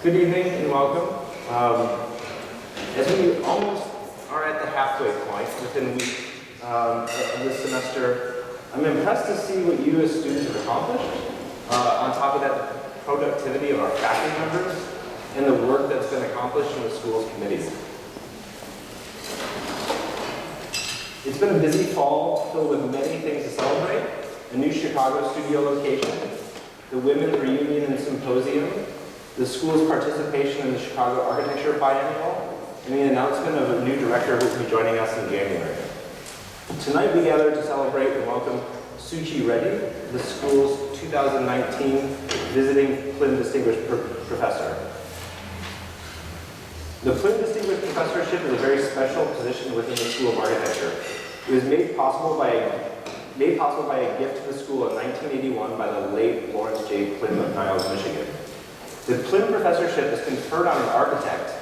Good evening and welcome. As we almost are at the halfway point within week of this semester, I'm impressed to see what you as students have accomplished. On top of that, productivity of our faculty members and the work that's been accomplished in the school's committees. It's been a busy fall filled with many things to celebrate. A new Chicago studio location, the Women's Reunion and Symposium, the school's participation in the Chicago Architecture Biennial, and the announcement of a new director who will be joining us in January. Tonight we gather to celebrate and welcome Suchi Reddy, the school's 2019 Visiting Plym Distinguished Professor. The Plym Distinguished Professorship is a very special position within the School of Architecture. It was made possible by a gift to the school in 1981 by the late Lawrence J. Plym of Niles, Michigan. The Plym Professorship is conferred on an architect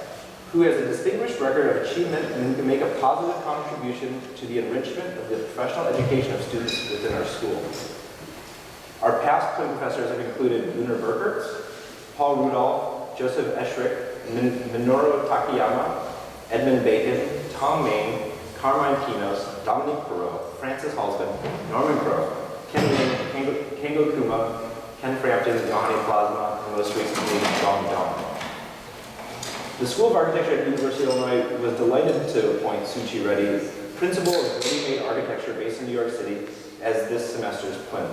who has a distinguished record of achievement and who can make a positive contribution to the enrichment of the professional education of students within our school. Our past Plym professors have included Gunnar Burkert, Paul Rudolph, Joseph Eschrich, Minoru Takayama, Edmund Bacon, Tom Main, Carmine Pinos, Dominique Perot, Francis Halston, Norman Crowe, Ken Lin, Kengo Kuma, Ken Frampton, Yohani Plasma, and most recently, John Dong. The School of Architecture at the University of Illinois was delighted to appoint Suchi Reddy, principal of Reddymade Architecture based in New York City, as this semester's Plym.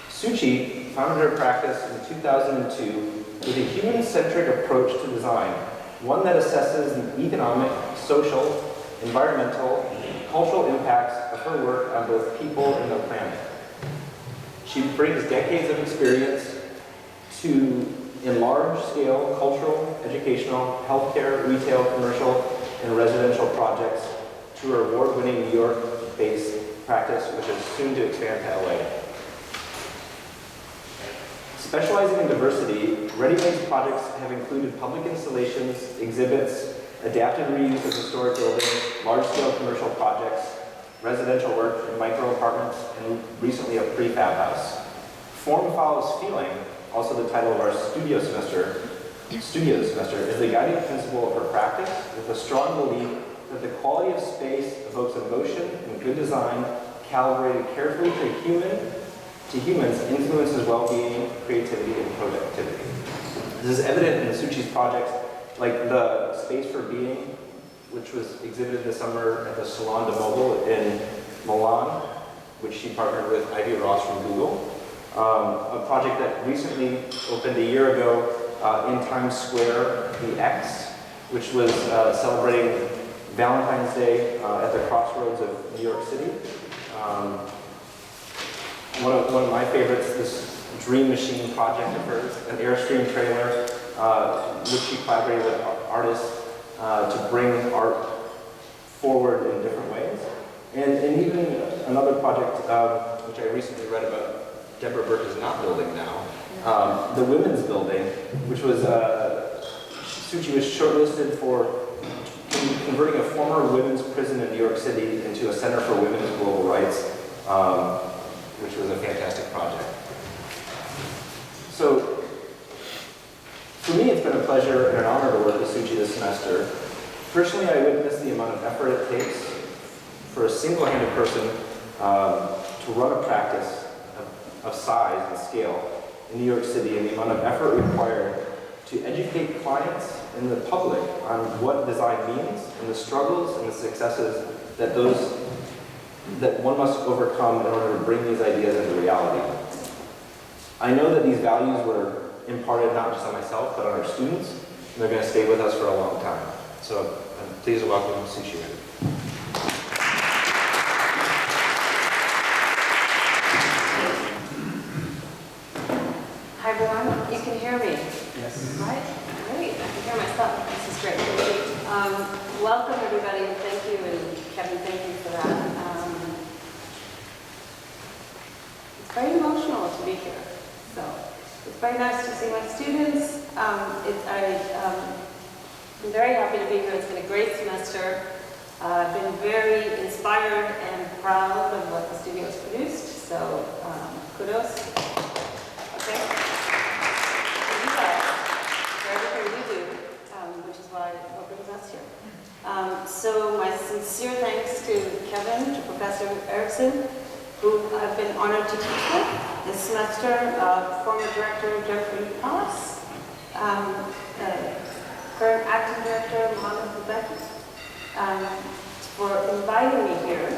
Suchi founded her practice in 2002 with a human-centric approach to design, one that assesses the economic, social, environmental, cultural impacts of her work on both people and the planet. She brings decades of experience in large-scale cultural, educational, healthcare, retail, commercial, and residential projects to her award-winning New York-based practice, which is soon to expand to LA. Specializing in diversity, Reddymade's projects have included public installations, exhibits, adaptive reuse of historic buildings, large-scale commercial projects, residential work in micro-apartments, and recently a prefab house. Form follows feeling, also the title of our studio semester, is the guiding principle of her practice, with a strong belief that the quality of space evokes emotion and good design, calibrated carefully to humans, influences well-being, creativity, and productivity. This is evident in Suchi's projects, like the Space for Being, which was exhibited this summer at the Salon de Mobile in Milan, which she partnered with Ivy Ross from Google. A project that recently opened a year ago in Times Square, the X, which was celebrating Valentine's Day at the crossroads of New York City. One of my favorites, this Dream Machine project of hers, an Airstream trailer, which she collaborated with artists to bring art forward in different ways. And even another project, which I recently read about, Deborah Burke is not building now, the Women's Building, which was, Suchi was shortlisted for converting a former women's prison in New York City into a Center for Women's Global Rights, which was a fantastic project. So, for me, it's been a pleasure and an honor to work with Suchi this semester. Personally, I witnessed the amount of effort it takes for a single-handed person to run a practice of size and scale in New York City, and the amount of effort required to educate clients and the public on what design means and the struggles and the successes that one must overcome in order to bring these ideas into reality. I know that these values were imparted not just on myself, but on our students, and they're going to stay with us for a long time. So I'm pleased to welcome Suchi. Hi everyone, you can hear me? Yes. Right? Great, I can hear myself. This is great. Welcome everybody, and thank you, and Kevin, thank you for that. It's very emotional to be here. So it's very nice to see my students. I'm very happy to be here. It's been a great semester. I've been very inspired and proud of what the studio has produced. So kudos. Okay. For you guys, for everything you So my sincere thanks to Kevin, to Professor Erickson, who I've been honored to teach with this semester, former director Jeffrey Pass, current acting director Mohammed Bubeki, for inviting me here.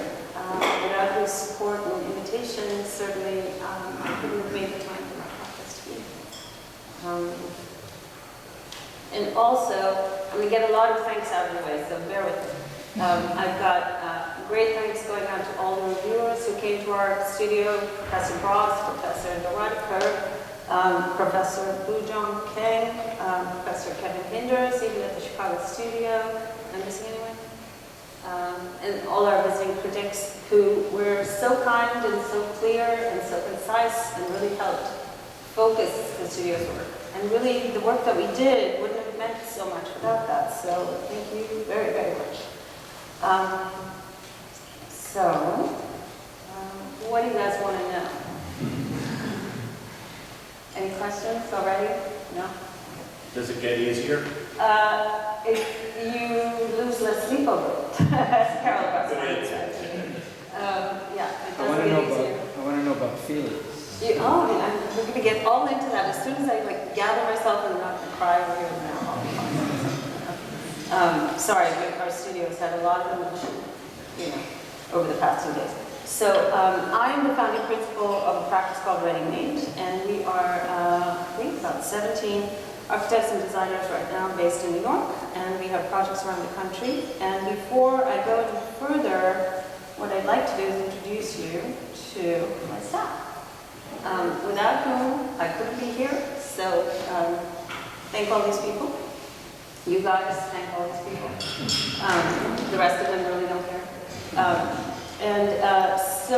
Without his support and invitation, certainly I couldn't have made the time for my practice to be here. And also, I'm going to get a lot of thanks out of the way, so bear with me. I've got great thanks going out to all the reviewers who came to our studio, Professor Ross, Professor Doradiker, Professor Bujong Kang, Professor Kevin Hinders, even at the Chicago studio. Am I missing anyone? And all our visiting critics who were so kind and so clear and so concise and really helped focus the studio's work. And really, the work that we did wouldn't have meant so much without that. So thank you very, very much. What do you guys want to know? Any questions already? No? Does it get easier? If you lose less sleep over it, as Carol got said. Yeah, it does get easier. I want to know about feelings. We're going to get all into that. As soon as I gather myself and I'm not going to cry over here now, I'll be fine. Sorry, our studio's had a lot of emotion, over the past 2 days. So I'm the founding principal of a practice called Reddymade, and we are, I think, about 17 architects and designers right now based in New York, and we have projects around the country. And before I go any further, what I'd like to do is introduce you to my staff, without whom I couldn't be here. So thank all these people. You guys, thank all these people. The rest of them really don't care. So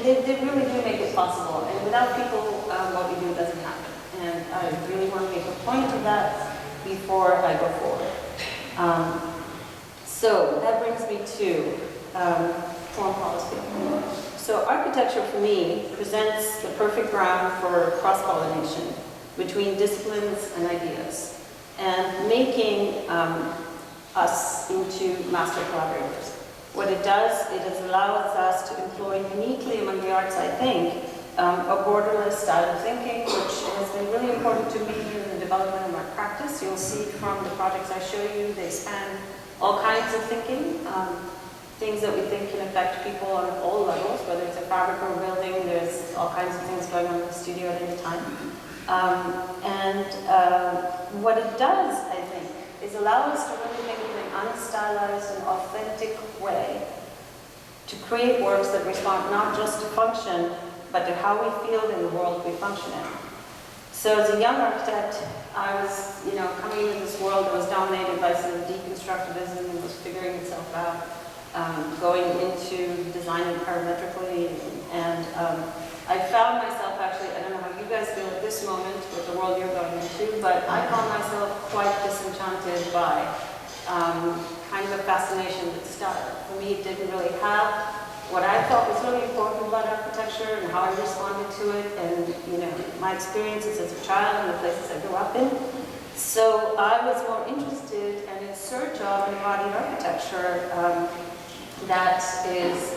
they really do make it possible. And without people, what we do doesn't happen. And I really want to make a point of that before I go forward. So that brings me to form policy. So architecture for me presents the perfect ground for cross-pollination between disciplines and ideas, and making us into master collaborators. What it does allows us to employ uniquely among the arts, I think, a borderless style of thinking, which has been really important to me in the development of my practice. You'll see from the projects I show you, they span all kinds of thinking, things that we think can affect people on all levels, whether it's a fabric or a building. There's all kinds of things going on in the studio at any time. What it does, I think, is allow us to really think in an unstylized and authentic way to create works that respond not just to function, but to how we feel in the world we function in. So as a young architect, I was, coming into this world that was dominated by sort of deconstructivism and was figuring itself out, going into designing parametrically, and I found myself actually, I don't know how you guys feel at this moment with the world you're going into, but I found myself quite disenchanted by kind of a fascination with style. For me, it didn't really have what I thought was really important about architecture and how I responded to it, and my experiences as a child and the places I grew up in. So I was more interested and in search of embodied architecture that is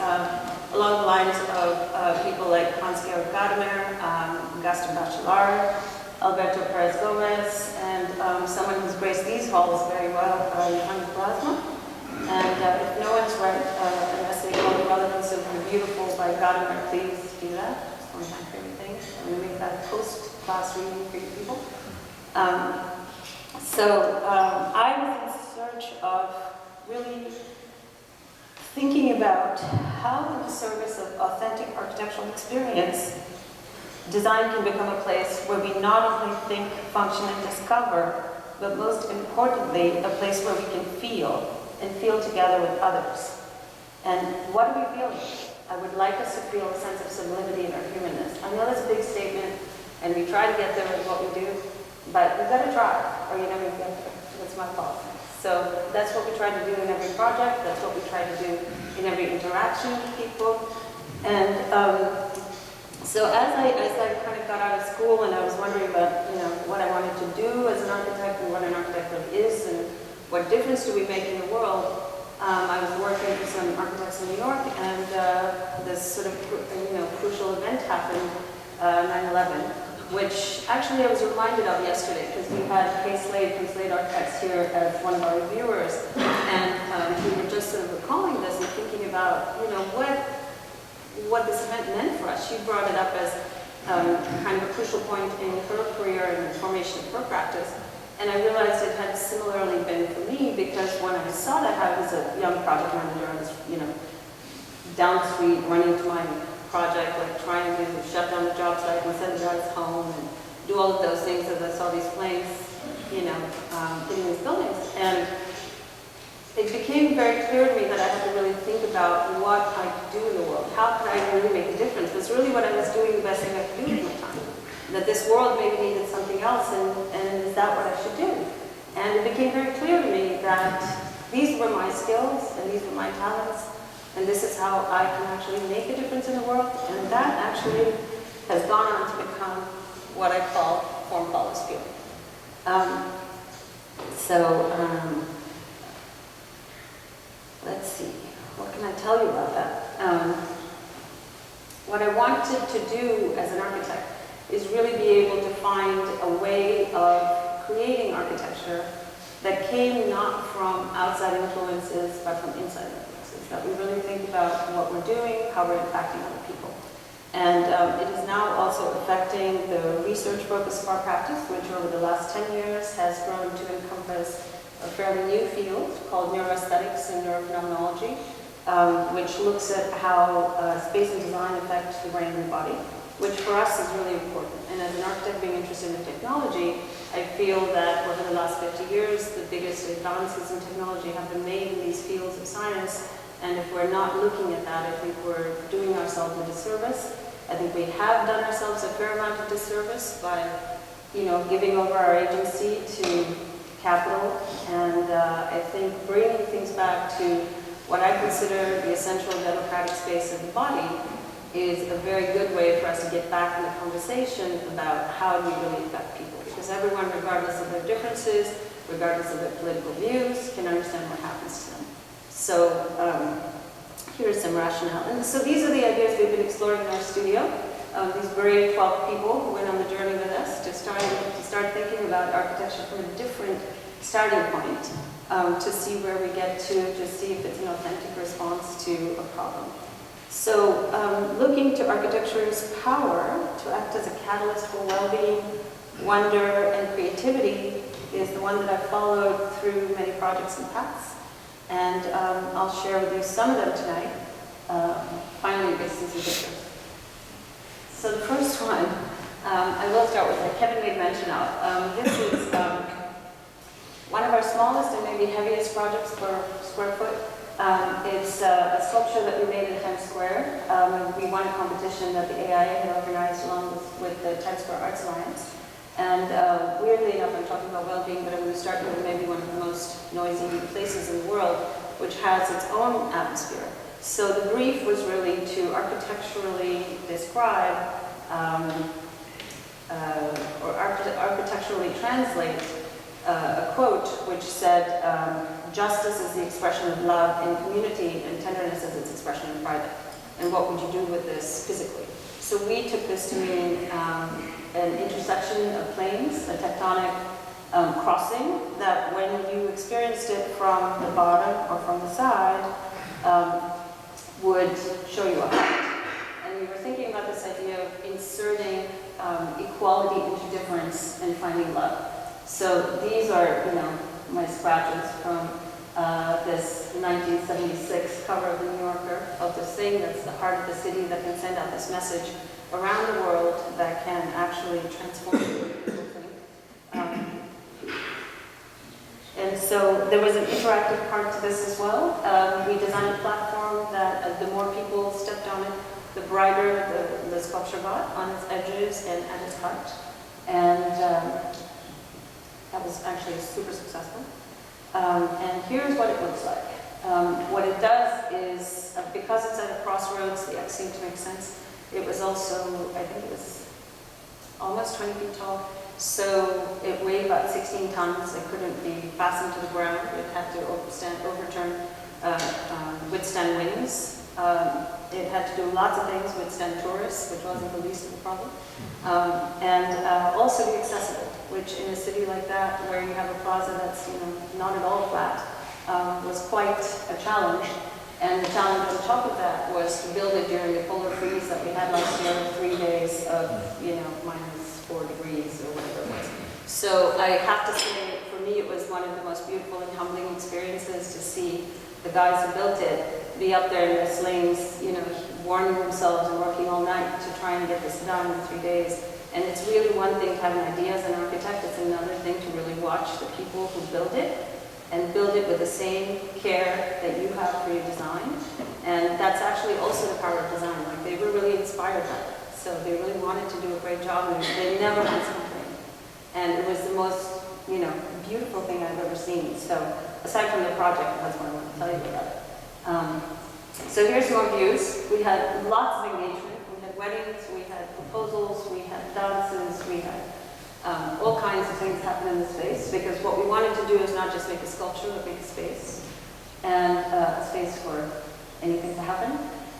along the lines of people like Hans-Georg Gadamer, Gaston Bachelard, Alberto Perez Gomez, and someone who's graced these halls very well, Johannes Plasma. And if no one's read an essay called The Relevance of the Beautiful by Gadamer, please do that. It's one of my favorite things. I'm going to make that post-class reading for you people. I was in search of really thinking about how, in the service of authentic architectural experience, design can become a place where we not only think, function, and discover, but most importantly, a place where we can feel, and feel together with others. And what are we feeling? I would like us to feel a sense of sublimity in our humanness. I know that's a big statement, and we try to get there with what we do, but we've got to try, or you never get there. That's my fault. So that's what we try to do in every project. That's what we try to do in every interaction with people. And so as I kind of got out of school and I was wondering about what I wanted to do as an architect and what an architect really is and what difference do we make in the world, I was working with some architects in New York, and this sort of crucial event happened, 9/11, which actually I was reminded of yesterday because we had Kay Slade from Slade Architects here as one of our reviewers, and we were just sort of recalling this and thinking about what this event meant for us. She brought it up as kind of a crucial point in her career and the formation of her practice. And I realized it had similarly been for me because when I saw that, I was a young project manager. I was, down the street running to my project, like trying to shut down the job site and send the guys home and do all of those things as I saw these flames, hitting these buildings. And it became very clear to me that I had to really think about what I do in the world. How can I really make a difference? That's really what I was doing, the best thing I could do with my time. That this world maybe needed something else, and is that what I should do? And it became very clear to me that these were my skills, and these were my talents, and this is how I can actually make a difference in the world. And that actually has gone on to become what I call form follows field. Let's see, what can I tell you about that? What I wanted to do as an architect is really be able to find a way of creating architecture that came not from outside influences, but from inside influences, that we really think about what we're doing, how we're impacting other people. And it is now also affecting the research focus of our practice, which over the last 10 years has grown to encompass a fairly new field called Neuro Aesthetics and Neurophenomenology, which looks at how space and design affect the brain and the body, which for us is really important. And as an architect being interested in technology, I feel that over the last 50 years, the biggest advances in technology have been made in these fields of science. And if we're not looking at that, I think we're doing ourselves a disservice. I think we have done ourselves a fair amount of disservice by, giving over our agency to capital. And I think bringing things back to what I consider the essential democratic space of the body is a very good way for us to get back in the conversation about how we really affect people. Because everyone, regardless of their differences, regardless of their political views, can understand what happens to them. So here's some rationale. And so these are the ideas we've been exploring in our studio. These brave 12 people who went on the journey with us to start thinking about architecture from a different starting point, to see where we get to see if it's an authentic response to a problem. So looking to architecture's power to act as a catalyst for well-being, wonder, and creativity is the one that I've followed through many projects and paths. And I'll share with you some of them tonight. Finally, this is a picture. So the first one, I will start with what Kevin made mention of. This is one of our smallest and maybe heaviest projects per square foot. It's a sculpture that we made in Times Square. We won a competition that the AIA had organized along with the Times Square Arts Alliance. And weirdly enough, I'm talking about well-being, but I'm going to start with maybe one of the most noisy places in the world, which has its own atmosphere. So the brief was really to architecturally describe or architecturally translate a quote which said, justice is the expression of love in community and tenderness is its expression in private. And what would you do with this physically? So we took this to mean an intersection of planes, a tectonic crossing, that when you experienced it from the bottom or from the side, would show you a height. And we were thinking about this idea of inserting equality into difference and finding love. So these are, my scratches from this 1976 cover of the New Yorker, of this thing that's the heart of the city that can send out this message around the world that can actually transform people think. And so there was an interactive part to this as well. We designed a platform that the more people stepped on it, the brighter the sculpture got on its edges and at its heart. And that was actually super successful. And here's what it looks like. What it does is, because it's at a crossroads, the X seemed to make sense. It was also, I think it was almost 20 feet tall. So it weighed about 16 tons. It couldn't be fastened to the ground. It had to overturn. withstand winds. It had to do lots of things, withstand tourists, which wasn't the least of the problem. And also be accessible, which in a city like that, where you have a plaza that's not at all flat, was quite a challenge. And the challenge on top of that was to build it during the polar freeze that we had last year, 3 days of -4 degrees or whatever it was. So I have to say, for me, it was one of the most beautiful and humbling experiences to see the guys who built it be up there in their slings, warming themselves and working all night to try and get this done in 3 days. And it's really one thing to have an idea as an architect, it's another thing to really watch the people who build it and build it with the same care that you have for your design. And that's actually also the power of design. Like, they were really inspired by it. So they really wanted to do a great job, and they never once complained. And it was the most, beautiful thing I've ever seen. So aside from the project, that's what I want to tell you about it. So here's more views. We had lots of engagement. We had weddings, we had proposals, we had dances, we had all kinds of things happen in the space, because what we wanted to do is not just make a sculpture, but make a space, and a space for anything to happen.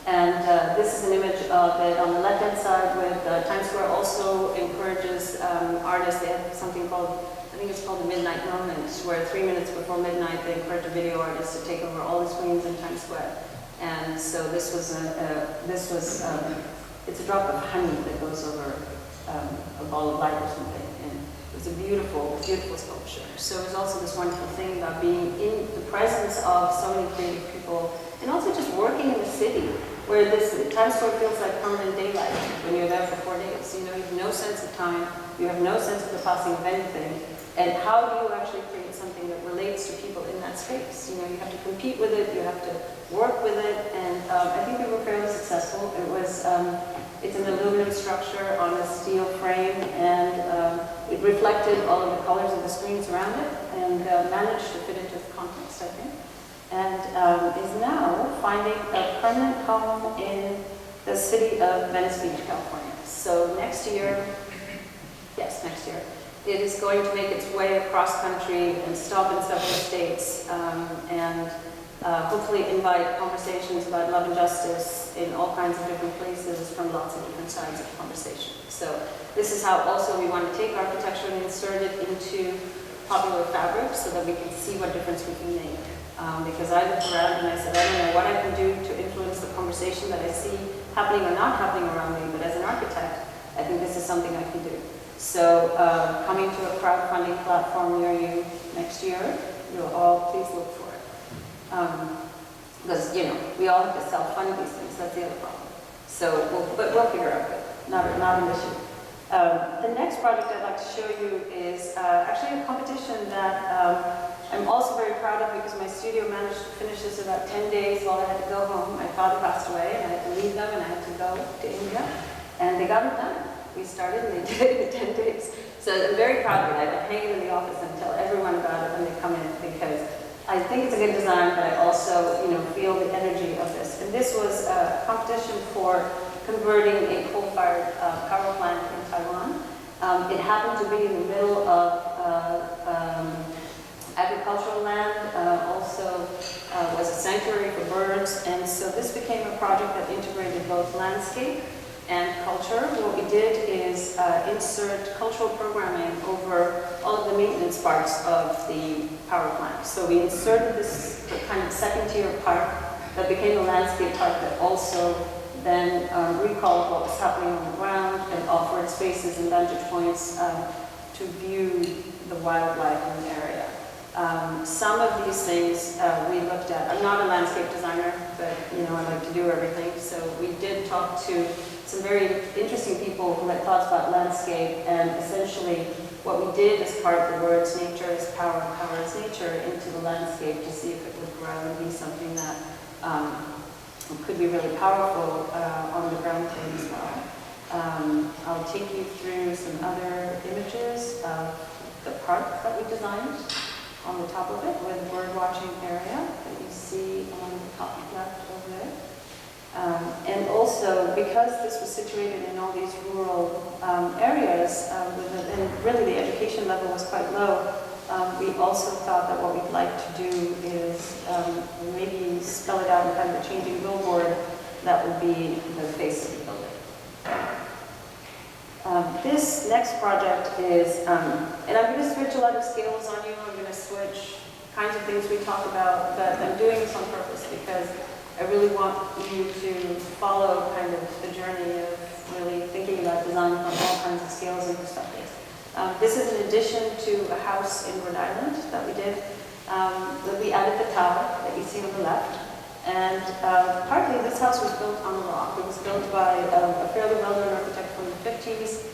And this is an image of it on the left-hand side with Times Square also encourages artists. They have something called, I think it's called the Midnight Moment, where 3 minutes before midnight they encourage a video artist to take over all the screens in Times Square. And so this was it's a drop of honey that goes over a ball of light or something. And it was a beautiful, beautiful sculpture. So it was also this wonderful thing about being in the presence of so many creative people, and also just working in the city, where this Times Square feels like permanent daylight when you're there for 4 days. You have no sense of time, you have no sense of the passing of anything. And how do you actually create something that relates to people in that space? You have to compete with it, you have to work with it, and I think we were fairly successful. It's an aluminum structure on a steel frame, and it reflected all of the colors of the screens around it, and managed to fit into the context, I think. And is now finding a permanent home in the city of Venice Beach, California. So next year, it is going to make its way across country and stop in several states, and hopefully invite conversations about love and justice in all kinds of different places from lots of different sides of the conversation. So this is how also we want to take architecture and insert it into popular fabric so that we can see what difference we can make. Because I looked around and I said, I don't know what I can do to influence the conversation that I see happening or not happening around me, but as an architect, I think this is something I can do. So coming to a crowdfunding platform near you next year, you'll all please look for it. Because, we all have to self-fund these things, that's the other problem. So, we'll figure out it, not an issue. The next project I'd like to show you is actually a competition that I'm also very proud of, because my studio managed to finish this in about 10 days while I had to go home. My father passed away, and I had to leave them, and I had to go to India, and they got it done. We started, and they did it in 10 days. So I'm very proud of it. I've been hanging in the office and tell everyone about it when they come in, because I think it's a good design, but I also, feel the energy of this. And this was a competition for converting a coal-fired power plant in Taiwan. It happened to be in the middle of agricultural land, also was a sanctuary for birds, and so this became a project that integrated both landscape and culture. What we did is insert cultural programming over all of the maintenance parts of the power plant. So we inserted this kind of second-tier park that became a landscape park that also then recalled what was happening on the ground and offered spaces and vantage points to view the wildlife in the area. Some of these things we looked at. I'm not a landscape designer, but I like to do everything. So we did talk to some very interesting people who had thoughts about landscape, and essentially what we did as part of the words nature is power, power is nature into the landscape to see if it would grow and be something that could be really powerful on the ground plane as well. I'll take you through some other images of the park that we designed on the top of it, with a bird watching area that you see on the top left over there. And also, because this was situated in all these rural areas, and really the education level was quite low, we also thought that what we'd like to do is maybe spell it out in kind of a changing billboard that would be the face of the building. This next project is, and I'm going to switch a lot of scales on you, I'm going to switch kinds of things we talk about, but I'm doing this on purpose because I really want you to follow kind of the journey of really thinking about design from all kinds of scales and perspectives. This is an addition to a house in Rhode Island that we did. We added the tower that you see on the left. And partly this house was built on a rock. It was built by a fairly well-known architect from the 50s.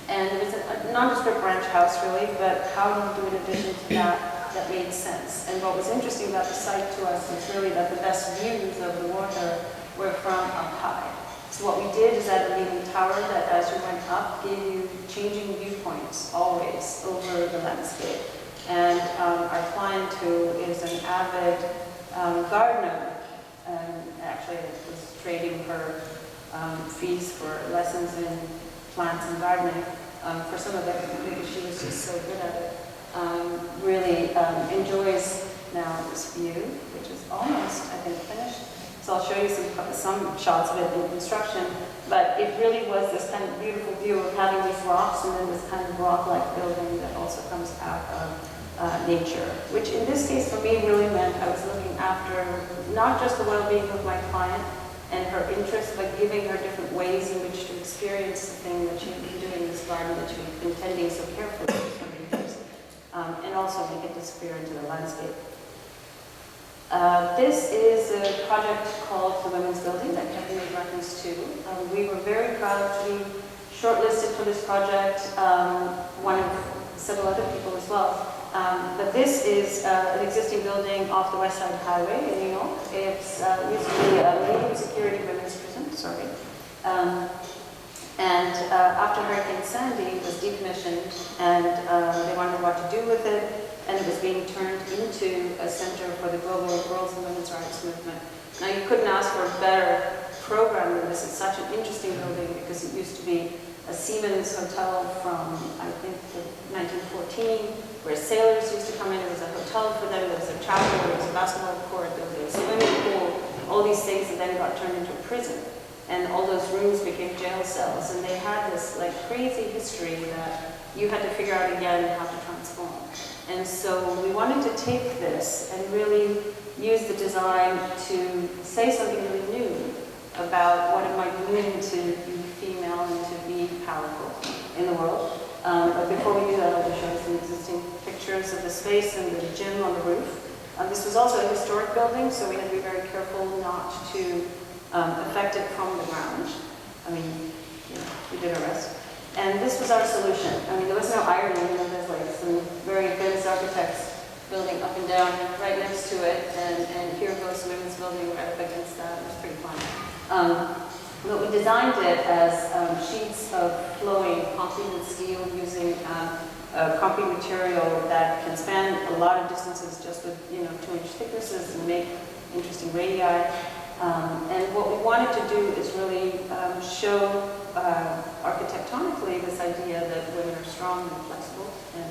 And it was a nondescript ranch house, really, but how do you do an addition to that made sense? And what was interesting about the site to us was really that the best views of the water were from up high. So what we did is add a leaning tower that, as you went up, gave you changing viewpoints always over the landscape. And our client, who is an avid gardener, actually was trading her fees for lessons in plants and gardening for some of it because she was just so good at it. Really enjoys now this view, which is almost, I think, finished. So I'll show you some shots of it in construction, but it really was this kind of beautiful view of having these rocks and then this kind of rock-like building that also comes out of nature, which in this case for me really meant I was looking after not just the well-being of my client and her interests, but giving her different ways in which to experience the thing that she had been doing in this garden that she had been tending so carefully for so many years, and also make it disappear into the landscape. This is a project called The Women's Building that Kevin made reference to. We were very proud to be shortlisted for this project, one of several other people as well. But this is an existing building off the West Side Highway in New York. It's used to be a medium security women's prison, sorry. And after Hurricane Sandy, it was decommissioned, and they wondered what to do with it, and it was being turned into a center for the global girls and women's rights movement. Now, you couldn't ask for a better program than this. It's such an interesting building because it used to be a seamen's hotel from, I think, 1914, where sailors used to come in. It was a hotel for them. There was a chapel, there was a basketball court, there was a swimming pool, all these things that then got turned into a prison. And all those rooms became jail cells. And they had this like crazy history that you had to figure out again how to transform. And so we wanted to take this and really use the design to say something really new about what it might mean to be female and to be powerful in the world. But before we do that, I'll just show you some existing pictures of the space and the gym on the roof. This was also a historic building, so we had to be very careful not to affect it from the ground. I mean, you know, we did our best. And this was our solution. I mean, there was no irony. You know, there's like some very famous architects building up and down right next to it, and here goes the women's building right up against that. It was pretty fun. But we designed it as sheets of flowing concrete and steel using concrete material that can span a lot of distances just with 2-inch thicknesses and make interesting radii. And what we wanted to do is really show architectonically this idea that women are strong and flexible and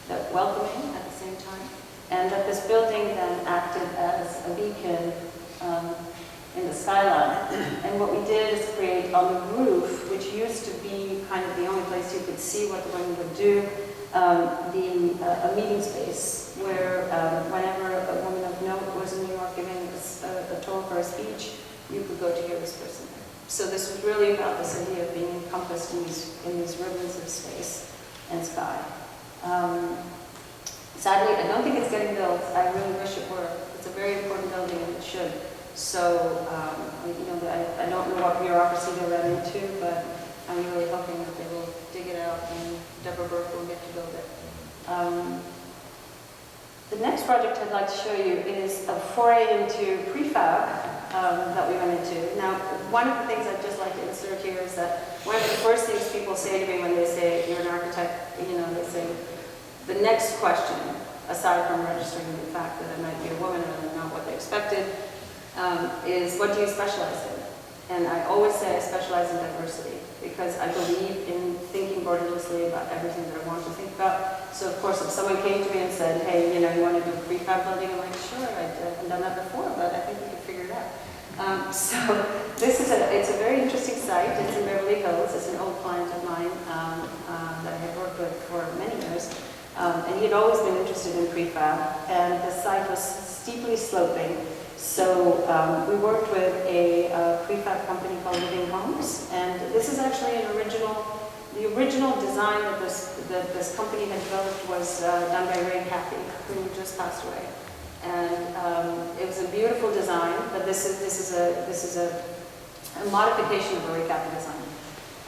that welcoming at the same time, and that this building then acted as a beacon in the skyline. And what we did is create on the roof, which used to be kind of the only place you could see what the women would do, a meeting space where whenever a woman of note was in New York giving a talk or a speech, you could go to hear this person. So this was really about this idea of being encompassed in these ribbons of space and sky. Sadly, I don't think it's getting built. I really wish it were. It's a very important building and it should. So, I don't know what bureaucracy they ran into, but I'm really hoping that they will dig it out and Deborah Burke will get to build it. The next project I'd like to show you is a foray into prefab that we went into. Now, one of the things I'd just like to insert here is that one of the first things people say to me when they say you're an architect, they say, the next question, aside from registering the fact that I might be a woman and not what they expected, is what do you specialize in? And I always say I specialize in diversity because I believe in thinking thinking borderlessly about everything that I wanted to think about. So of course, if someone came to me and said, hey, you want to do a prefab building, I'm like, sure, I haven't done that before, but I think we can figure it out. So this is it's a very interesting site. It's in Beverly Hills. It's an old client of mine that I had worked with for many years. And he had always been interested in prefab, and the site was steeply sloping. So we worked with a prefab company called Living Homes, and this is actually the original design that this company had developed was done by Ray Cappy, who just passed away. And it was a beautiful design, but this is a modification of a Ray Cappy design.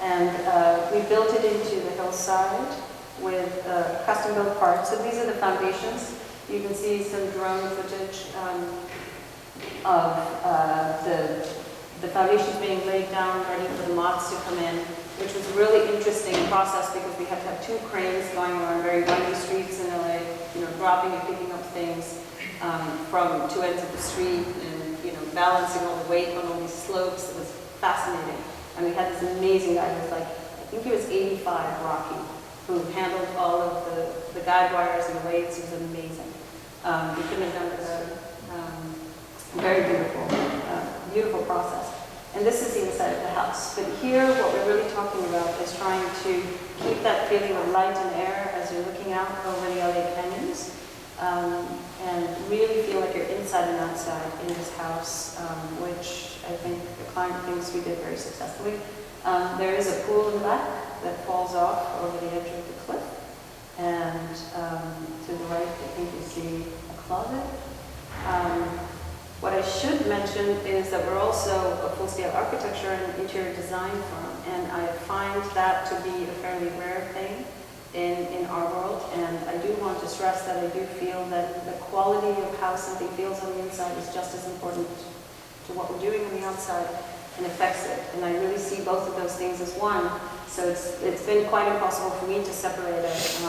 And we built it into the hillside with custom-built parts. So these are the foundations. You can see some drone footage of the foundations being laid down, ready for the mods to come in, which was a really interesting process because we had to have 2 cranes going around very windy streets in LA, dropping and picking up things from 2 ends of the street and, balancing all the weight on all these slopes. It was fascinating. And we had this amazing guy who was like, I think he was 85, Rocky, who handled all of the guide wires and the weights. It was amazing. We couldn't have done it better. Very beautiful, beautiful process. And this is the inside of the house. But here, what we're really talking about is trying to keep that feeling of light and air as you're looking out over the LA canyons, and really feel like you're inside and outside in this house, which I think the client thinks we did very successfully. There is a pool in the back that falls off over the edge of the cliff. And to the right, I think you see a closet. What I should mention is that we're also a full-scale architecture and interior design firm, and I find that to be a fairly rare thing in our world. And I do want to stress that I do feel that the quality of how something feels on the inside is just as important to what we're doing on the outside and affects it. And I really see both of those things as one. So it's been quite impossible for me to separate it,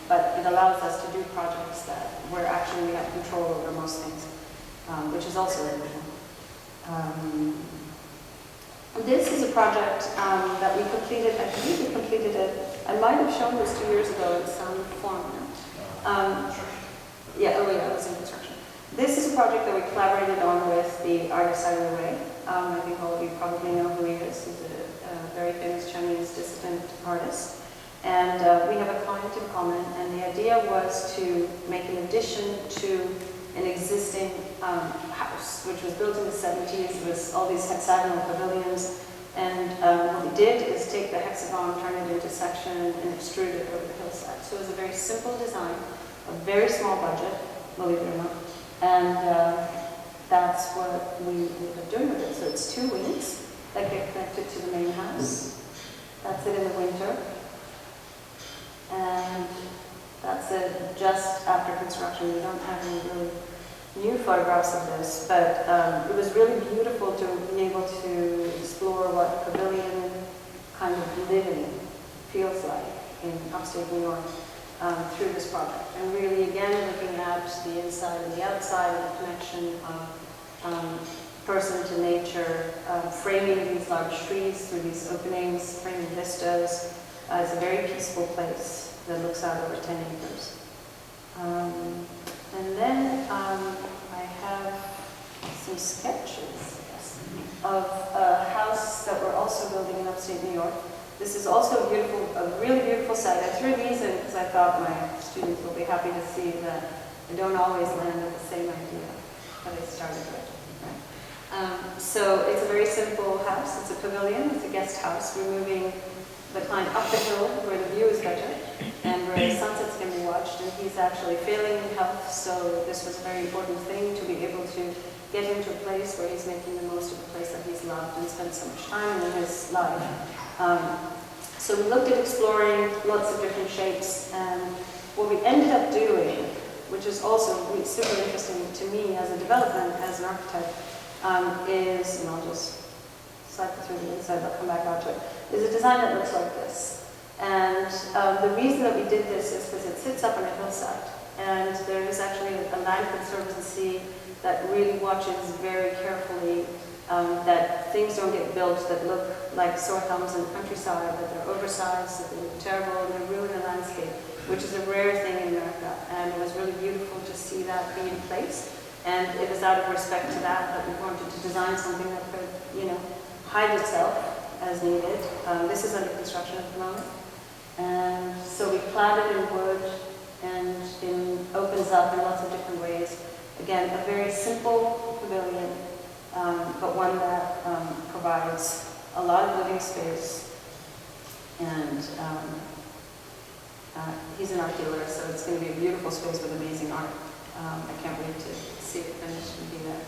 but it allows us to do projects where actually we have control over most things, which is also unusual. This is a project that we completed. I believe we completed it. I might have shown this 2 years ago in some form. It was in construction. This is a project that we collaborated on with the artist Ai Weiwei. I think all of you probably know who he is. He's a very famous Chinese dissident artist. And we have a client in common, and the idea was to make an addition to an existing house, which was built in the 70s. It was all these hexagonal pavilions. And what we did is take the hexagon, turn it into section, and extrude it over the hillside. So it was a very simple design, a very small budget, believe it or not. And that's what we ended up doing with it. So it's 2 wings that get connected to the main house. That's it in the winter. And that's it just after construction. We don't have any really new photographs of this, but it was really beautiful to be able to explore what pavilion kind of living feels like in upstate New York through this project. And really, again, looking at the inside and the outside and the connection of person to nature, framing these large trees through these openings, framing vistas. It's a very peaceful place that looks out over 10 acres. And then I have some sketches, I guess, of a house that we're also building in upstate New York. This is also a really beautiful site. I threw these in because I thought my students will be happy to see that I don't always land at the same idea that I started with. Right? So it's a very simple house. It's a pavilion. It's a guest house. We're moving the client up the hill where the view is better and where the sunsets can be watched. And he's actually failing in health, so this was a very important thing to be able to get him to a place where he's making the most of the place that he's loved and spent so much time in his life. So we looked at exploring lots of different shapes, and what we ended up doing, which is also really super interesting to me as a development, as an architect, is, and I'll just cycle through the inside, I'll come back out to it, is a design that looks like this. And the reason that we did this is because it sits up on a hillside, and there is actually a land conservancy that really watches very carefully that things don't get built that look like sore thumbs in the countryside, that they're oversized, that they look terrible, and they ruin a landscape, which is a rare thing in America. And it was really beautiful to see that be in place. And it was out of respect to that we wanted to design something that could, hide itself as needed. This is under construction at the moment. And so we clad it in wood, and it opens up in lots of different ways. Again, a very simple pavilion, but one that provides a lot of living space. And he's an art dealer, so it's going to be a beautiful space with amazing art. I can't wait to see it finished and be there.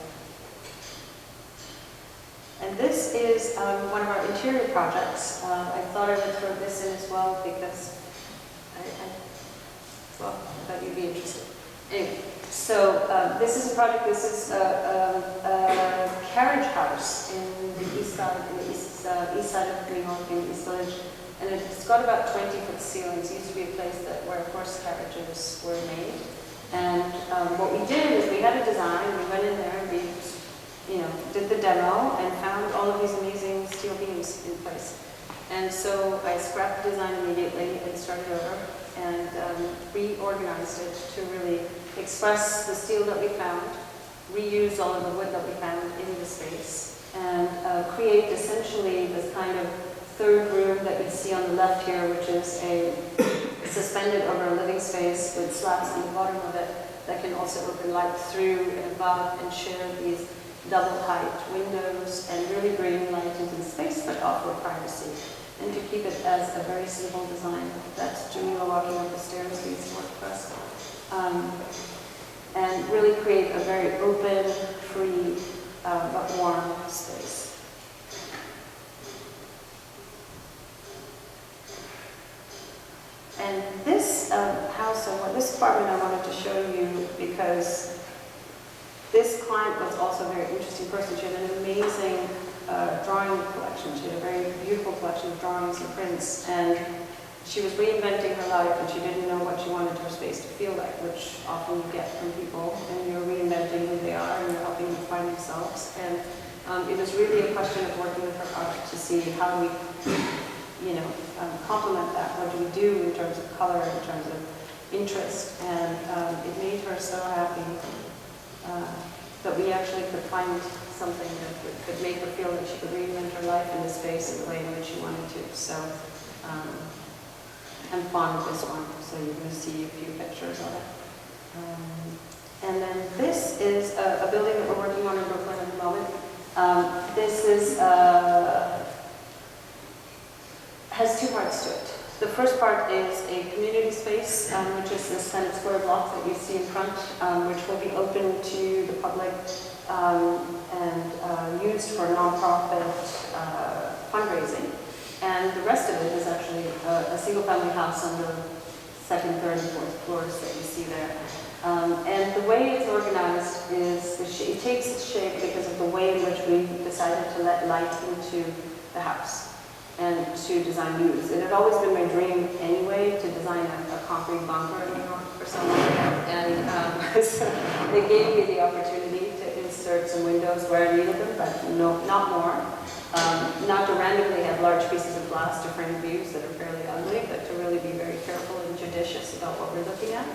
And this is one of our interior projects. I thought I would throw this in as well because I thought you'd be interested. Anyway, so this is a project. This is a carriage house in the east side, east side of New York, in East Village, and it's got about 20-foot ceilings. It used to be a place where horse carriages were made. And what we did is we had a design. We went in there and we, did the demo and found all of these amazing steel beams in place. And so I scrapped the design immediately and started over and reorganized it to really express the steel that we found, reuse all of the wood that we found in the space, and create essentially this kind of third room that you see on the left here, which is suspended over a living space with slats on the bottom of it that can also open light through and above and share these double height windows and really bring light into the space but offer privacy. And to keep it as a very simple design. That's Jamila walking up the stairs, these work for us. And really create a very open, free, but warm space. And this house, or this apartment I wanted to show you because this client was also a very interesting person. She had an amazing drawing collection. She had a very beautiful collection of drawings and prints, and she was reinventing her life, and she didn't know what she wanted her space to feel like, which often you get from people, and you're reinventing who they are, and you're helping them find themselves. And it was really a question of working with her art to see how do we, complement that. What do we do in terms of color, in terms of interest? And it made her so happy that we actually could find something that could make her feel that she could reinvent her life in the space in the way in which she wanted to. So I'm fond of this one, so you're going to see a few pictures of it. And then this is a building that we're working on in Brooklyn at the moment. This is has two parts to it. The first part is a community space, which is this kind of square block that you see in front, which will be open to the public and used for nonprofit fundraising. And the rest of it is actually a single-family house on the second, third, and fourth floors that you see there. And the way it's organized is, it takes its shape because of the way in which we decided to let light into the house and to design views. It had always been my dream anyway to design a concrete bunker in New York for someone. And so they gave me the opportunity to insert some windows where I needed them, but no, not more. Not to randomly have large pieces of glass to frame views that are fairly ugly, but to really be very careful and judicious about what we're looking at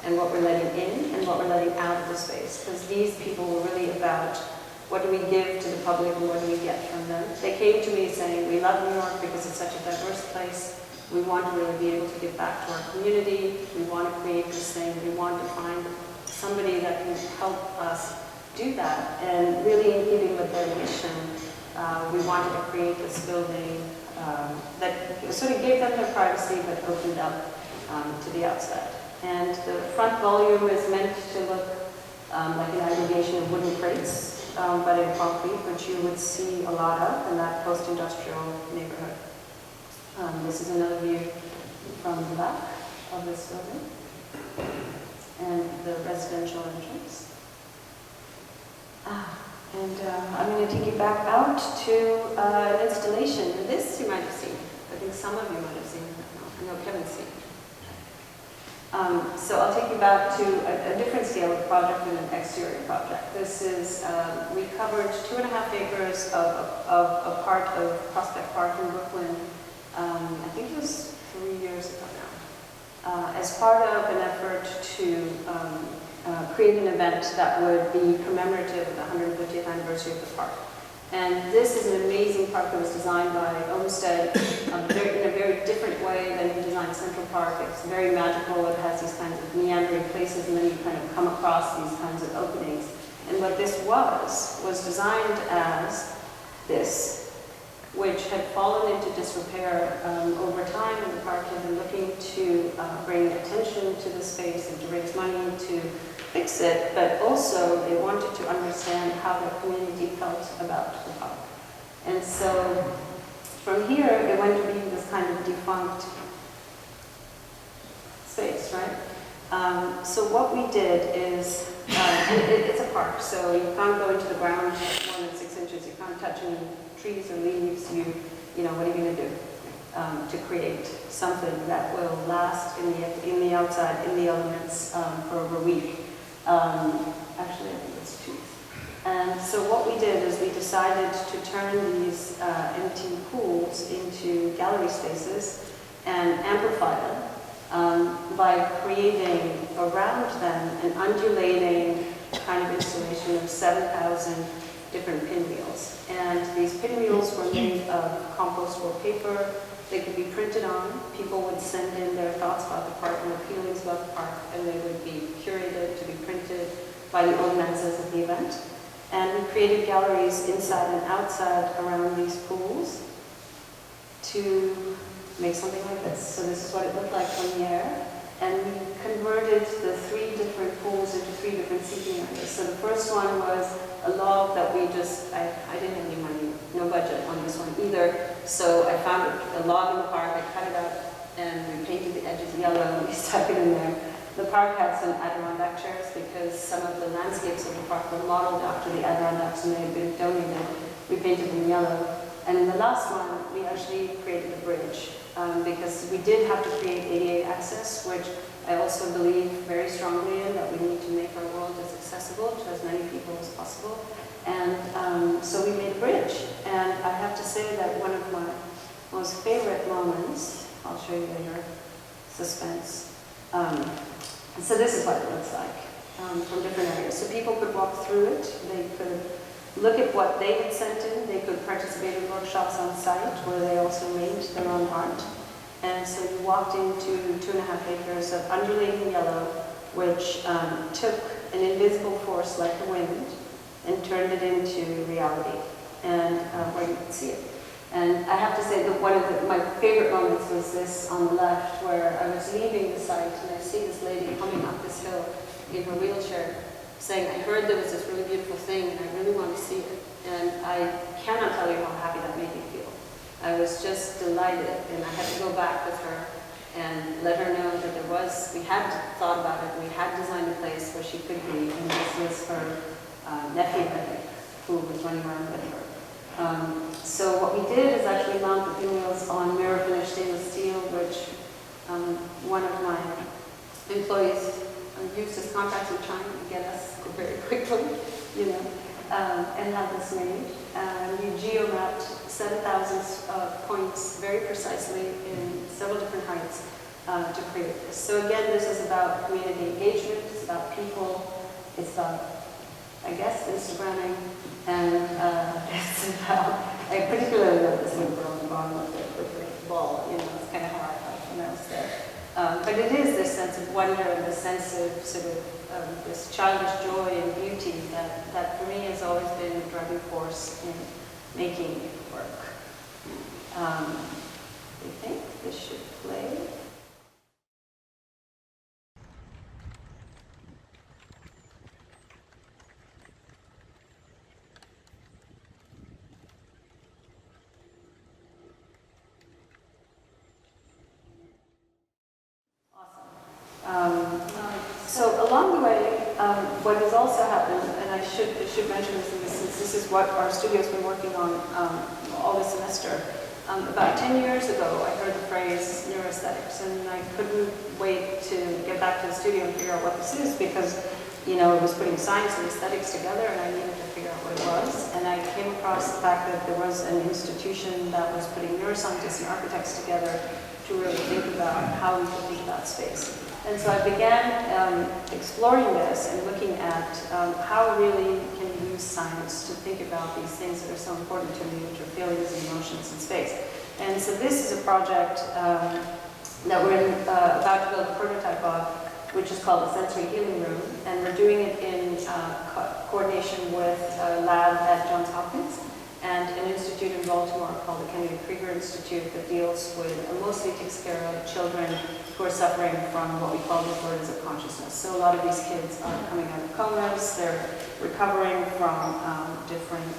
and what we're letting in and what we're letting out of the space. Because these people were really about what do we give to the public and what do we get from them. They came to me saying, we love New York because it's such a diverse place. We want to really be able to give back to our community. We want to create this thing. We want to find somebody that can help us do that. And really in keeping with their mission, we wanted to create this building that sort of gave them their privacy but opened up to the outside. And the front volume is meant to look like an aggregation of wooden crates, but in concrete, which you would see a lot of in that post-industrial neighborhood. This is another view from the back of this building and the residential entrance. And I'm going to take you back out to an installation. And this you might have seen. I think some of you might have seen. I know Kevin's seen. So I'll take you back to a different scale of project and an exterior project. This is, we covered 2.5 acres of a part of Prospect Park in Brooklyn, I think it was 3 years ago now, as part of an effort to create an event that would be commemorative of the 150th anniversary of the park. And this is an amazing park that was designed by Olmsted in a very different way than he designed Central Park. It's very magical. It has these kinds of meandering places, and then you kind of come across these kinds of openings. And what this was designed as this, which had fallen into disrepair over time, and the park had been looking to bring attention to the space and to raise money to fix it, but also they wanted to understand how the community felt about the park. And so from here, it went to being this kind of defunct space, right? So what we did is, it's a park, so you can't go into the ground more than 6 inches, you can't touch any trees or leaves, you know, what are you going to do to create something that will last in the outside, in the elements for over a week? Actually, I think it's 2. And so what we did is we decided to turn these empty pools into gallery spaces and amplify them by creating around them an undulating kind of installation of 7,000 different pinwheels. And these pinwheels were made of compostable paper. They could be printed on. People would send in their thoughts about the park and their feelings about the park, and they would be curated to be printed by the organizers of the event. And we created galleries inside and outside around these pools to make something like this. So this is what it looked like from the air. And we converted the 3 different pools into 3 different seating areas. So the first one was a log that we just, I didn't have any money, no budget on this one either. So I found a log in the park, I cut it up, and we painted the edges yellow, and we stuck it in there. The park had some Adirondack chairs because some of the landscapes of the park were modeled after the Adirondacks and they had been donated. We painted them yellow. And in the last one, we actually created a bridge because we did have to create ADA access, which I also believe very strongly in, that we need to make our world as accessible to as many people as possible. And so we made a bridge. And I have to say that one of my most favorite moments, I'll show you later, suspense. So this is what it looks like from different areas. So people could walk through it. They could look at what they had sent in. They could participate in workshops on site where they also made their own art. And so you walked into 2.5 acres of undulating yellow, which took an invisible force like the wind and turned it into reality, and where you could see it. And I have to say that one of my favorite moments was this on the left, where I was leaving the site and I see this lady coming up this hill in her wheelchair saying, I heard there was this really beautiful thing and I really want to see it. And I cannot tell you how happy that made me feel. I was just delighted, and I had to go back with her and let her know that we had thought about it, we had designed a place where she could be, and this was her nephew, Reddy, who was running around with her. So what we did is actually mount the pinwheels on mirror finished stainless steel, which one of my employees used his contacts in China to get us very quickly, and have this made. We geo-mapped 7,000 points very precisely in several different heights to create this. So again, this is about community engagement, it's about people, it's about, I guess, Instagramming, and it's about, I particularly love this number on the bottom of it with the ball, it's kind of how I felt when I was there. But it is this sense of wonder and this sense of sort of this childish joy and beauty that for me has always been a driving force in making it work. I think this should play. So along the way, what has also happened, and I should mention this since this is what our studio's been working on all this semester, About 10 years ago, I heard the phrase Neuro Aesthetics, and I couldn't wait to get back to the studio and figure out what this is, because, you know, it was putting science and aesthetics together, and I needed to figure out what it was. And I came across the fact that there was an institution that was putting neuroscientists and architects together to really think about how we could think about space. And so I began exploring this and looking at how really can we use science to think about these things that are so important to me, which are feelings and emotions in space. And so this is a project that we're about to build a prototype of, which is called the Sensory Healing Room. And we're doing it in coordination with a lab at Johns Hopkins and an institute in Baltimore called the Kennedy Krieger Institute that deals with, mostly takes care of children who are suffering from what we call disorders of consciousness. So a lot of these kids are coming out of comas, they're recovering from different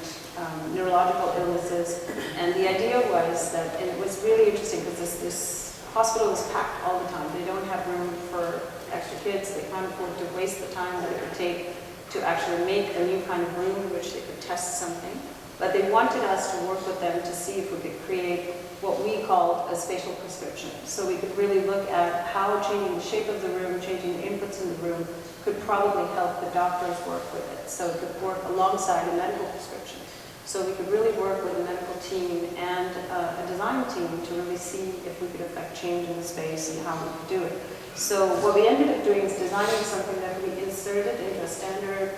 neurological illnesses. And the idea was that, and it was really interesting because this hospital is packed all the time. They don't have room for extra kids, they can't afford to waste the time that it would take to actually make a new kind of room in which they could test something. But they wanted us to work with them to see if we could create what we called a spatial prescription. So we could really look at how changing the shape of the room, changing the inputs in the room, could probably help the doctors work with it. So it could work alongside a medical prescription. So we could really work with a medical team and a design team to really see if we could affect change in the space and how we could do it. So what we ended up doing is designing something that could be inserted into a standard,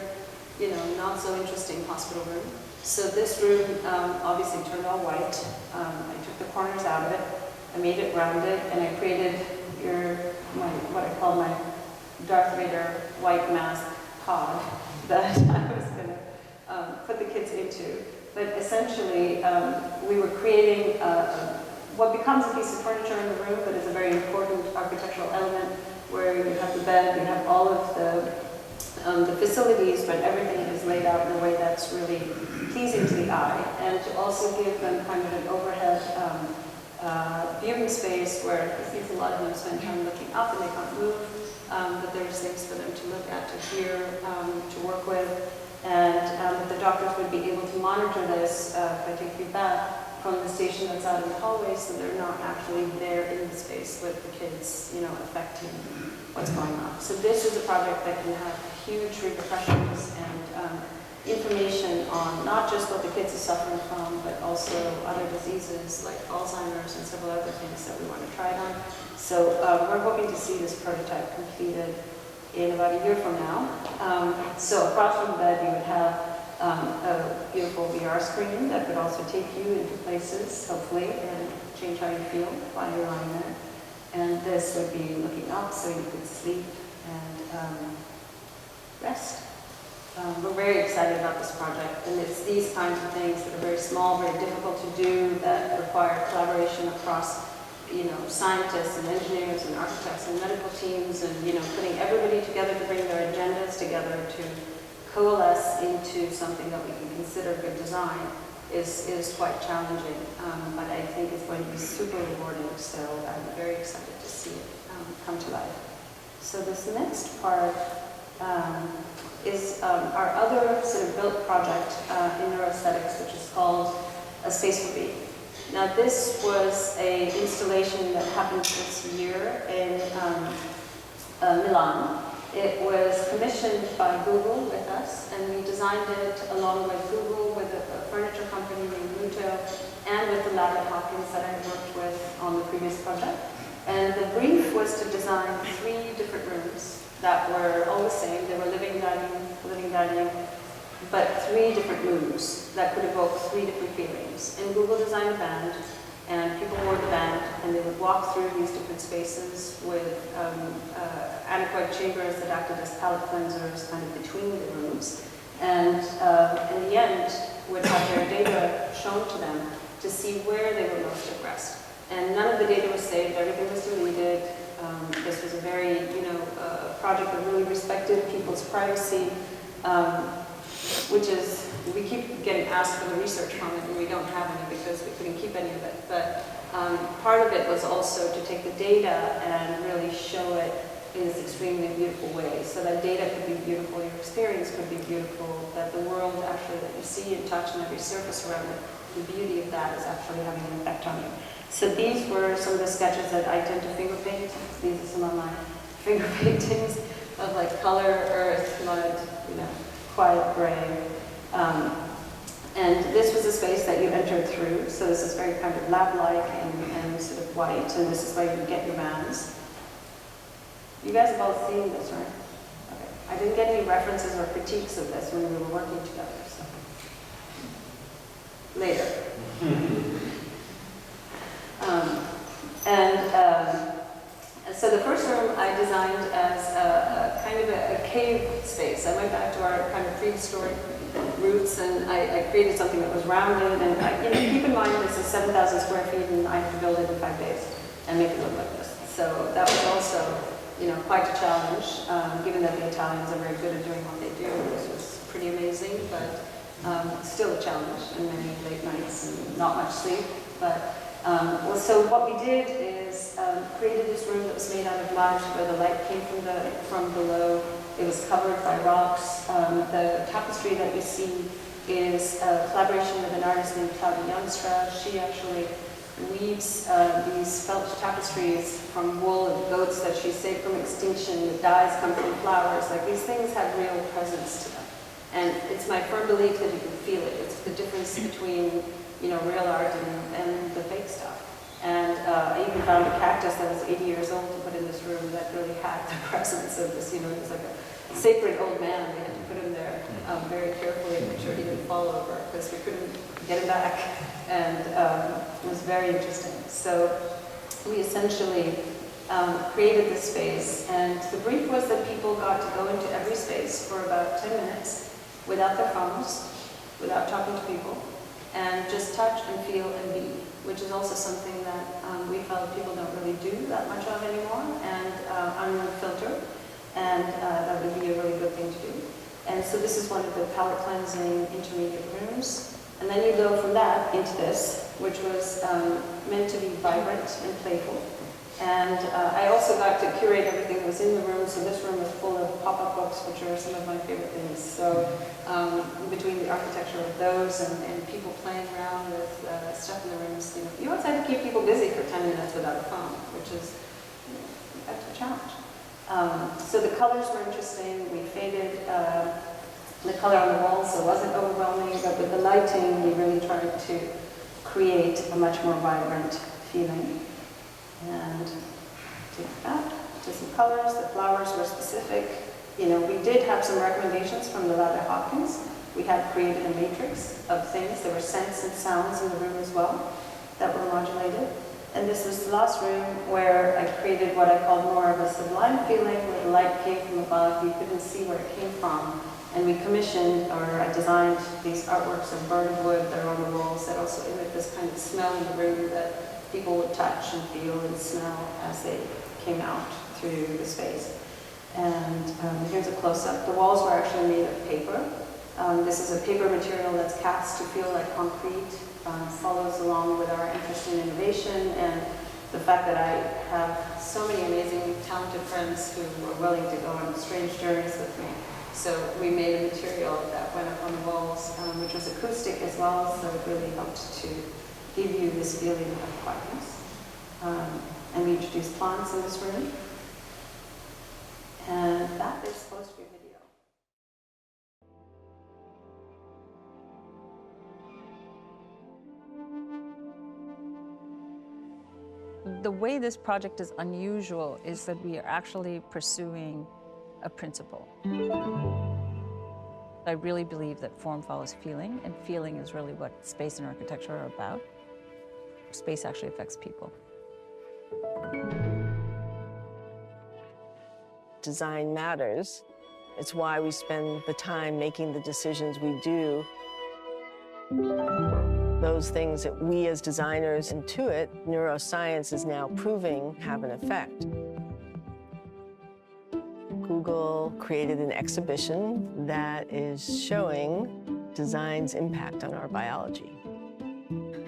you know, not so interesting hospital room. So this room obviously turned all white. I took the corners out of it, I made it rounded, and I created what I call my Darth Vader white mask pod that I was going to put the kids into. But essentially, we were creating what becomes a piece of furniture in the room, but is a very important architectural element, where you have the bed, you have all of the facilities, but everything is laid out in a way that's really pleasing to the eye, and to also give them kind of an overhead viewing space where I think a lot of them spend time looking up and they can't move, but there's things for them to look at, to hear, to work with, and that the doctors would be able to monitor this, if I take feedback, from the station that's out in the hallway, so they're not actually there in the space with the kids, you know, affecting what's going on. So this is a project that can have huge repercussions and information on not just what the kids are suffering from, but also other diseases like Alzheimer's and several other things that we want to try it on. So we're hoping to see this prototype completed in about a year from now. So across from the bed you would have a beautiful VR screen that could also take you into places, hopefully, and change how you feel while you're lying there. And this would be looking up so you could sleep and rest. We're very excited about this project, and it's these kinds of things that are very small, very difficult to do, that require collaboration across, you know, scientists and engineers and architects and medical teams, and, you know, putting everybody together to bring their agendas together to coalesce into something that we can consider good design is quite challenging, but I think it's going to be super rewarding, so I'm very excited to see it come to life. So this next part is our other sort of built project in Neuro Aesthetics, which is called A Space for Being. Now this was an installation that happened this year in Milan. It was commissioned by Google with us, and we designed it along with Google, with a furniture company named Muto, and with the lab at Hopkins that I worked with on the previous project. And the brief was to design 3 different rooms that were all the same. They were living, dining, but 3 different moods that could evoke 3 different feelings. And Google designed a band, and people wore the band, and they would walk through these different spaces with anechoic chambers that acted as palate cleansers kind of between the rooms. And in the end, would have their data shown to them to see where they were most at rest. And none of the data was saved, everything was deleted. This was a very, project that really respected people's privacy, which is, we keep getting asked for the research from it, and we don't have any because we couldn't keep any of it. But part of it was also to take the data and really show it in this extremely beautiful way. So that data could be beautiful, your experience could be beautiful, that the world actually that you see and touch and every surface around it, the beauty of that is actually having an effect on you. So these were some of the sketches that I tend to finger paint. These are some of my finger paintings of like color, earth, mud, you know, quiet gray. And this was a space that you entered through. So this is very kind of lab-like and sort of white, and this is where you get your bands. You guys have all seen this, right? Okay. I didn't get any references or critiques of this when we were working together, so. Later. So the first room I designed as a kind of a cave space. I went back to our kind of prehistoric roots, and I created something that was rounded. And you know, keep in mind this is 7,000 square feet, and I have to build it in 5 days and make it look like this. So that was also, you know, quite a challenge, given that the Italians are very good at doing what they do. This was pretty amazing, but still a challenge, and many late nights and not much sleep. But so what we did is created this room that was made out of mud, where the light came from below. It was covered by rocks. The tapestry that you see is a collaboration with an artist named Claudia Youngstra. She actually weaves these felt tapestries from wool of goats that she saved from extinction. The dyes come from flowers. Like, these things have real presence to them. And it's my firm belief that you can feel it. It's the difference between, you know, real art and the fake stuff. And I even found a cactus that was 80 years old to put in this room that really had the presence of this, you know, it was like a sacred old man. We had to put him there very carefully and make sure he didn't fall over, because we couldn't get him back. And it was very interesting. So we essentially created this space, and the brief was that people got to go into every space for about 10 minutes without their phones, without talking to people, and just touch and feel and be, which is also something that we felt people don't really do that much of anymore, and unfiltered, and that would be a really good thing to do. And so this is one of the palette cleansing intermediate rooms. And then you go from that into this, which was meant to be vibrant and playful. And I also got to curate everything that was in the room. So this room is full of pop-up books, which are some of my favorite things. So between the architecture of those and people playing around with stuff in the rooms, you always had to keep people busy for 10 minutes without a phone, which is, that's a challenge. So the colors were interesting. We faded the color on the walls, so it wasn't overwhelming, but with the lighting, we really tried to create a much more vibrant feeling. And take that to some colors. The flowers were specific. You know, we did have some recommendations from the Lada Hawkins. We had created a matrix of things. There were scents and sounds in the room as well that were modulated. And this was the last room where I created what I called more of a sublime feeling, where the light came from above. You couldn't see where it came from. And we commissioned, or I designed these artworks of burnt wood that are on the walls that also emit this kind of smell in the room that people would touch and feel and smell as they came out through the space. And here's a close-up. The walls were actually made of paper. This is a paper material that's cast to feel like concrete. Follows along with our interest in innovation and the fact that I have so many amazing, talented friends who were willing to go on strange journeys with me. So we made a material that went up on the walls, which was acoustic as well, so it really helped to give you this feeling of quietness. And we introduced plants in this room. And that is supposed to be a video. The way this project is unusual is that we are actually pursuing a principle. I really believe that form follows feeling, and feeling is really what space and architecture are about. Space actually affects people. Design matters. It's why we spend the time making the decisions we do. Those things that we as designers intuit, neuroscience is now proving have an effect. Google created an exhibition that is showing design's impact on our biology.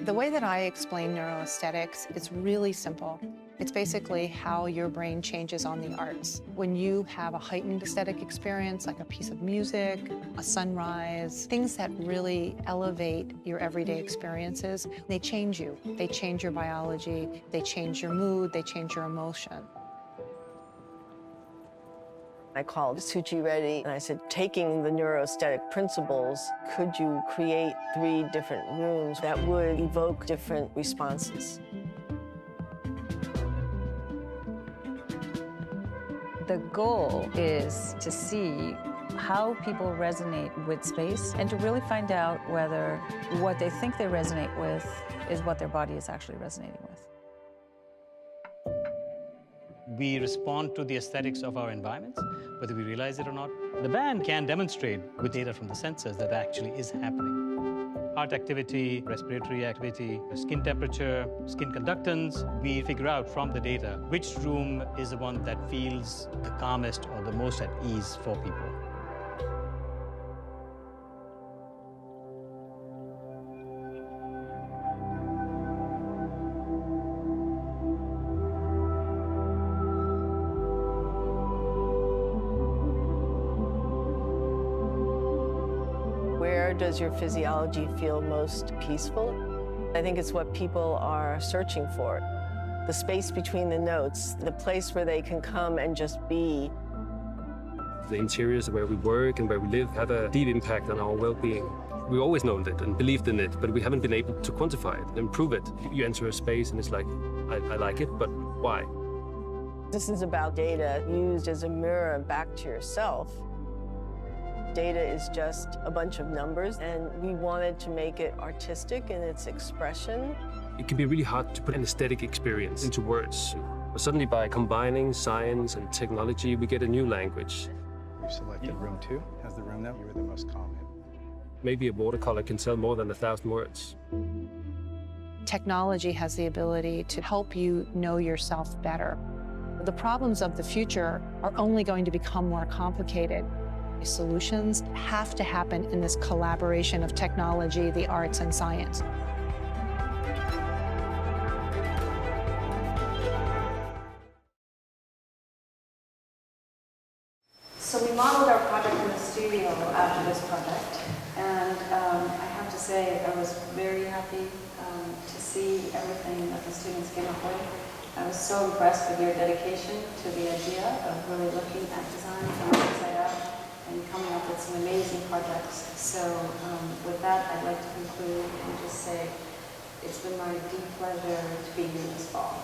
The way that I explain neuroaesthetics is really simple. It's basically how your brain changes on the arts. When you have a heightened aesthetic experience, like a piece of music, a sunrise, things that really elevate your everyday experiences, they change you. They change your biology, they change your mood, they change your emotion. I called Suchi Reddy and I said, taking the Neuro Aesthetic principles, could you create 3 different rooms that would evoke different responses? The goal is to see how people resonate with space and to really find out whether what they think they resonate with is what their body is actually resonating with. We respond to the aesthetics of our environments, whether we realize it or not. The band can demonstrate with data from the sensors that actually is happening. Heart activity, respiratory activity, skin temperature, skin conductance. We figure out from the data which room is the one that feels the calmest or the most at ease for people. Where does your physiology feel most peaceful? I think it's what people are searching for. The space between the notes, the place where they can come and just be. The interiors where we work and where we live have a deep impact on our well-being. We've always known it and believed in it, but we haven't been able to quantify it and prove it. You enter a space and it's like, I like it, but why? This is about data used as a mirror back to yourself. Data is just a bunch of numbers, and we wanted to make it artistic in its expression. It can be really hard to put an aesthetic experience into words. But suddenly by combining science and technology, we get a new language. We've selected room 2 as the room that you were the most calm in. Maybe a watercolor can tell more than 1,000 words. Technology has the ability to help you know yourself better. The problems of the future are only going to become more complicated. Solutions have to happen in this collaboration of technology, the arts, and science. So we modeled our project in the studio after this project, and I have to say I was very happy to see everything that the students came up with. I was so impressed with your dedication to the idea of really looking at design from the inside out and coming up with some amazing projects. So with that, I'd like to conclude and just say it's been my deep pleasure to be here this fall.